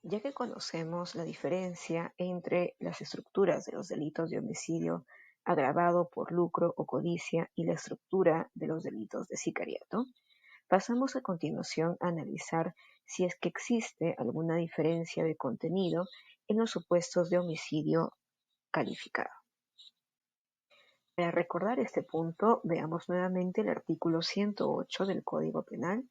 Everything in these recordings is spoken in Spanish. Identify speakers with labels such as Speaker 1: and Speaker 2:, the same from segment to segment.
Speaker 1: Ya que conocemos la diferencia entre las estructuras de los delitos de homicidio agravado por lucro o codicia y la estructura de los delitos de sicariato, pasamos a continuación a analizar si es que existe alguna diferencia de contenido en los supuestos de homicidio calificado. Para recordar este punto, veamos nuevamente el artículo 108 del Código Penal,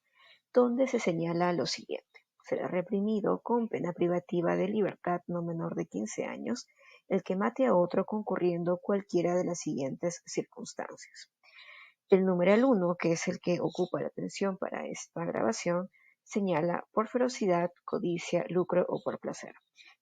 Speaker 1: donde se señala lo siguiente: será reprimido con pena privativa de libertad no menor de 15 años el que mate a otro concurriendo cualquiera de las siguientes circunstancias. El numeral 1, que es el que ocupa la atención para esta grabación, señala por ferocidad, codicia, lucro o por placer.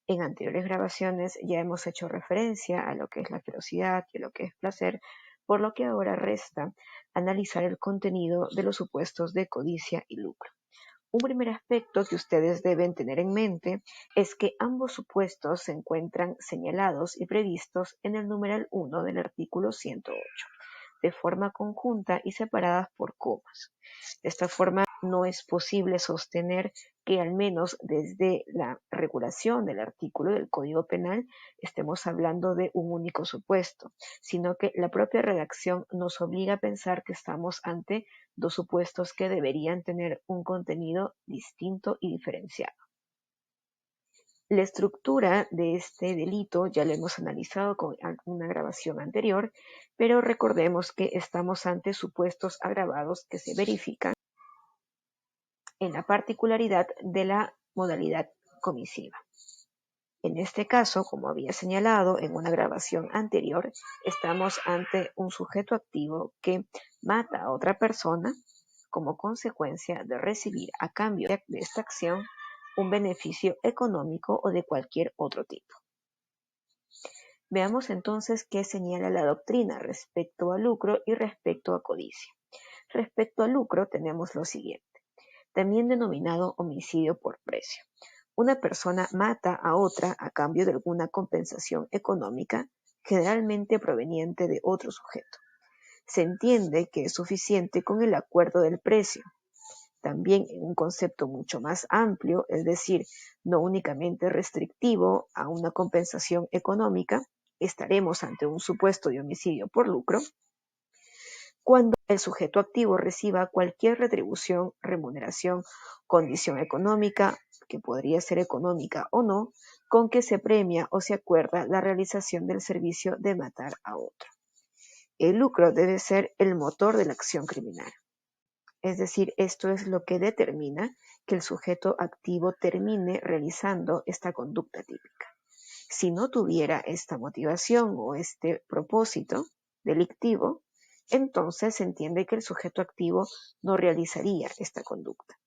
Speaker 1: En anteriores grabaciones ya hemos hecho referencia a lo que es la ferocidad y a lo que es placer, por lo que ahora resta analizar el contenido de los supuestos de codicia y lucro. Un primer aspecto que ustedes deben tener en mente es que ambos supuestos se encuentran señalados y previstos en el numeral 1 del artículo 108, de forma conjunta y separadas por comas. De esta forma, no es posible sostener que al menos desde la regulación del artículo del Código Penal estemos hablando de un único supuesto, sino que la propia redacción nos obliga a pensar que estamos ante dos supuestos que deberían tener un contenido distinto y diferenciado. La estructura de este delito ya lo hemos analizado con una grabación anterior, pero recordemos que estamos ante supuestos agravados que se verifican en la particularidad de la modalidad comisiva. En este caso, como había señalado en una grabación anterior, estamos ante un sujeto activo que mata a otra persona como consecuencia de recibir a cambio de esta acción un beneficio económico o de cualquier otro tipo. Veamos entonces qué señala la doctrina respecto a lucro y respecto a codicia. Respecto a lucro tenemos lo siguiente, también denominado homicidio por precio. Una persona mata a otra a cambio de alguna compensación económica, generalmente proveniente de otro sujeto. Se entiende que es suficiente con el acuerdo del precio. También en un concepto mucho más amplio, es decir, no únicamente restrictivo a una compensación económica, estaremos ante un supuesto de homicidio por lucro cuando el sujeto activo reciba cualquier retribución, remuneración, condición económica, que podría ser económica o no, con que se premia o se acuerda la realización del servicio de matar a otro. El lucro debe ser el motor de la acción criminal. Es decir, esto es lo que determina que el sujeto activo termine realizando esta conducta típica. Si no tuviera esta motivación o este propósito delictivo, entonces se entiende que el sujeto activo no realizaría esta conducta.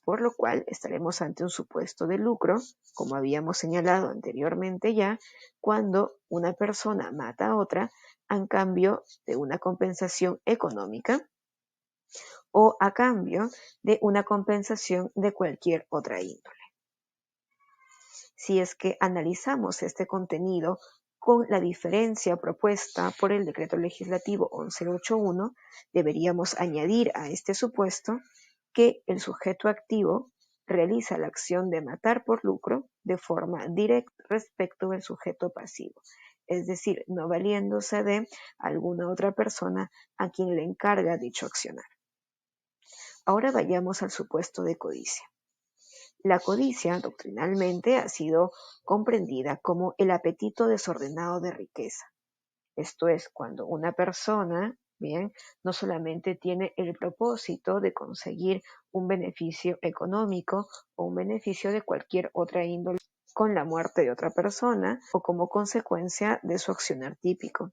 Speaker 1: Por lo cual estaremos ante un supuesto de lucro, como habíamos señalado anteriormente ya, cuando una persona mata a otra a cambio de una compensación económica o a cambio de una compensación de cualquier otra índole. Si es que analizamos este contenido con la diferencia propuesta por el Decreto Legislativo 1181, deberíamos añadir a este supuesto que el sujeto activo realiza la acción de matar por lucro de forma directa respecto del sujeto pasivo, es decir, no valiéndose de alguna otra persona a quien le encarga dicho accionar. Ahora vayamos al supuesto de codicia. La codicia, doctrinalmente, ha sido comprendida como el apetito desordenado de riqueza. Esto es, cuando una persona, no solamente tiene el propósito de conseguir un beneficio económico o un beneficio de cualquier otra índole con la muerte de otra persona o como consecuencia de su accionar típico,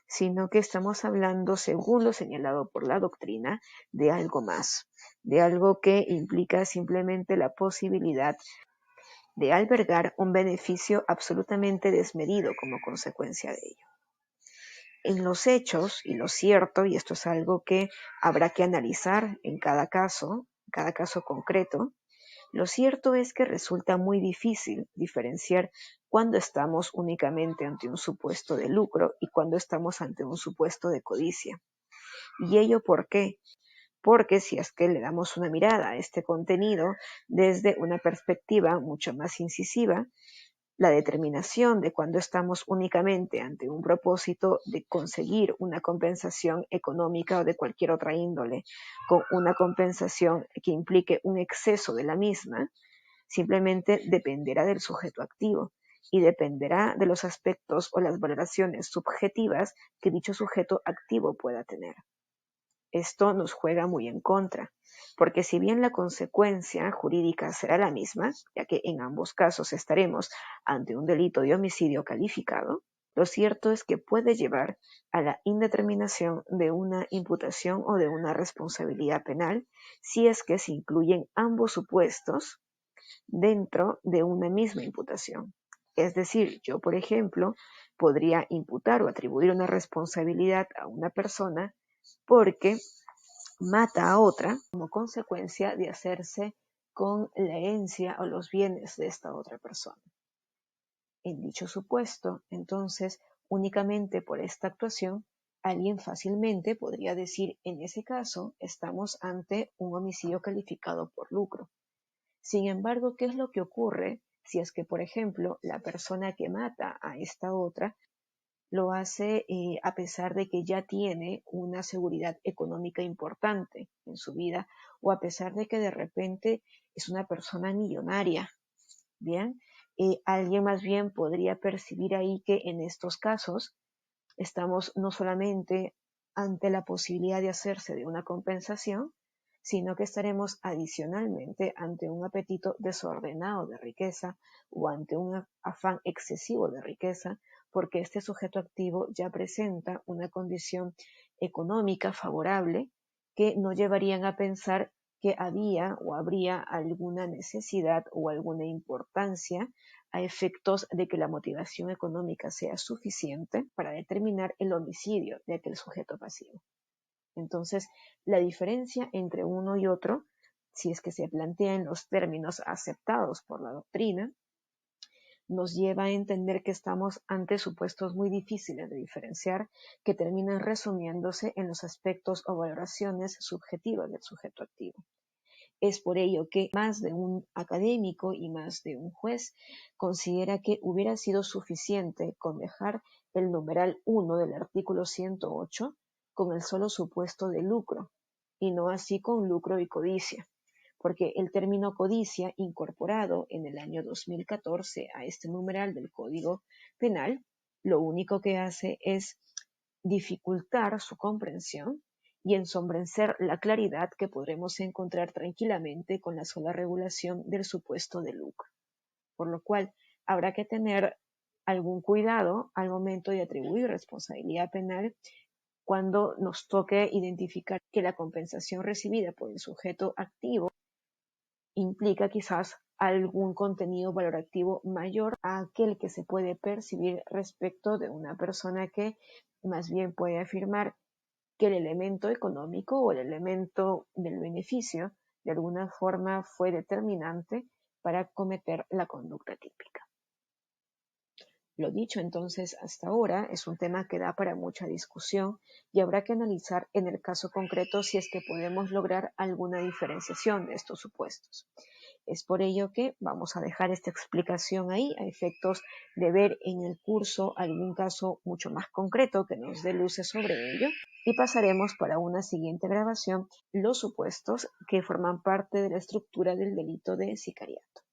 Speaker 1: sino que estamos hablando, según lo señalado por la doctrina, de algo más, de algo que implica simplemente la posibilidad de albergar un beneficio absolutamente desmedido como consecuencia de ello. En los hechos, y lo cierto, y esto es algo que habrá que analizar en cada caso concreto, lo cierto es que resulta muy difícil diferenciar cuando estamos únicamente ante un supuesto de lucro y cuando estamos ante un supuesto de codicia. ¿Y ello por qué? porque si es que le damos una mirada a este contenido desde una perspectiva mucho más incisiva, la determinación de cuando estamos únicamente ante un propósito de conseguir una compensación económica o de cualquier otra índole, con una compensación que implique un exceso de la misma, simplemente dependerá del sujeto activo y dependerá de los aspectos o las valoraciones subjetivas que dicho sujeto activo pueda tener. Esto nos juega muy en contra, porque si bien la consecuencia jurídica será la misma, ya que en ambos casos estaremos ante un delito de homicidio calificado, lo cierto es que puede llevar a la indeterminación de una imputación o de una responsabilidad penal si es que se incluyen ambos supuestos dentro de una misma imputación. Es decir, yo, por ejemplo, podría imputar o atribuir una responsabilidad a una persona porque mata a otra como consecuencia de hacerse con la herencia o los bienes de esta otra persona. En dicho supuesto, entonces, únicamente por esta actuación, alguien fácilmente podría decir, en ese caso, estamos ante un homicidio calificado por lucro. Sin embargo, ¿qué es lo que ocurre si es que, por ejemplo, la persona que mata a esta otra lo hace a pesar de que ya tiene una seguridad económica importante en su vida o a pesar de que de repente es una persona millonaria? Bien, alguien más bien podría percibir ahí que en estos casos estamos no solamente ante la posibilidad de hacerse de una compensación, sino que estaremos adicionalmente ante un apetito desordenado de riqueza o ante un afán excesivo de riqueza, porque este sujeto activo ya presenta una condición económica favorable que no llevarían a pensar que había o habría alguna necesidad o alguna importancia a efectos de que la motivación económica sea suficiente para determinar el homicidio de aquel sujeto pasivo. Entonces, la diferencia entre uno y otro, si es que se plantea en los términos aceptados por la doctrina, nos lleva a entender que estamos ante supuestos muy difíciles de diferenciar que terminan resumiéndose en los aspectos o valoraciones subjetivas del sujeto activo. Es por ello que más de un académico y más de un juez considera que hubiera sido suficiente con dejar el numeral 1 del artículo 108 con el solo supuesto de lucro, y no así con lucro y codicia, porque el término codicia incorporado en el año 2014 a este numeral del Código Penal, lo único que hace es dificultar su comprensión y ensombrecer la claridad que podremos encontrar tranquilamente con la sola regulación del supuesto de lucro. Por lo cual, habrá que tener algún cuidado al momento de atribuir responsabilidad penal cuando nos toque identificar que la compensación recibida por el sujeto activo implica quizás algún contenido valorativo mayor a aquel que se puede percibir respecto de una persona que más bien puede afirmar que el elemento económico o el elemento del beneficio de alguna forma fue determinante para cometer la conducta típica. Lo dicho entonces hasta ahora es un tema que da para mucha discusión y habrá que analizar en el caso concreto si es que podemos lograr alguna diferenciación de estos supuestos. Es por ello que vamos a dejar esta explicación ahí a efectos de ver en el curso algún caso mucho más concreto que nos dé luces sobre ello y pasaremos para una siguiente grabación los supuestos que forman parte de la estructura del delito de sicariato.